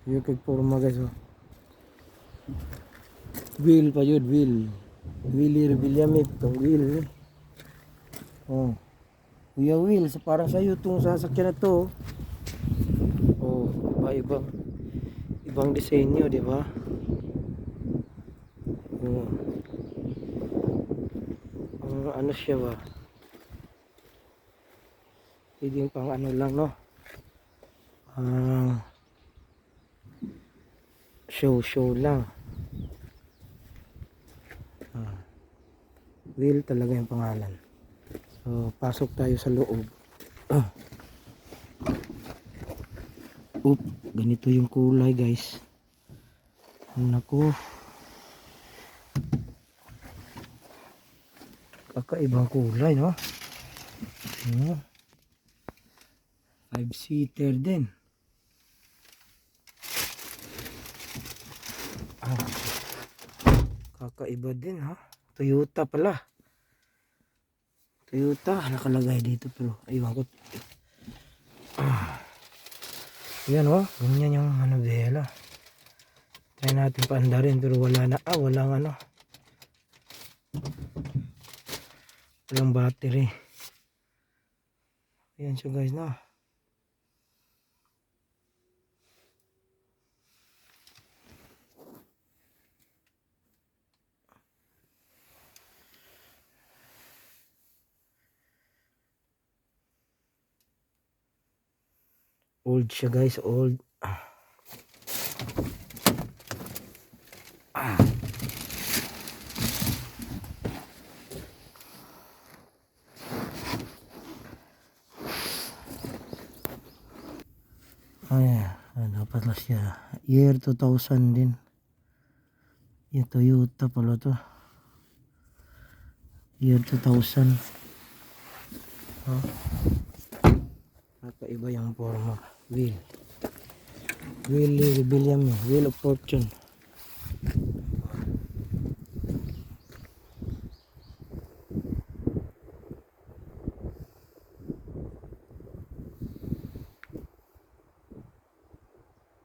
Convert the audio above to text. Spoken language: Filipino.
Yung kay forma guys oh. Wheel pa yun, wheel. Wheelie Rebelliamit, itong wheel. Oh. Kuya Will, parang sa'yo itong sasakyan na to. Oh, ibang disenyo, di ba? Oh. Ano siya ba? Pwedeng pang ano lang, no? Show lang. Will talaga yung pangalan. So, pasok tayo sa loob. Ganito yung kulay guys. Naku. Kakaibang kulay, no? 5-seater din. Kakaiba din, ha? Toyota pala. Toyota nakalagay dito pero aywan ko. Yan oh, ganyan yung manubela. Try natin paandarin pero wala na. Walang ano. Walang battery. Ayan siya guys na. Old siya guys, old. Dapat lang siya. Year 2000 din. Yung Toyota pala to. Year 2000. Nakaiba yung forma. Wheel Rebellion, Wheel of Fortune.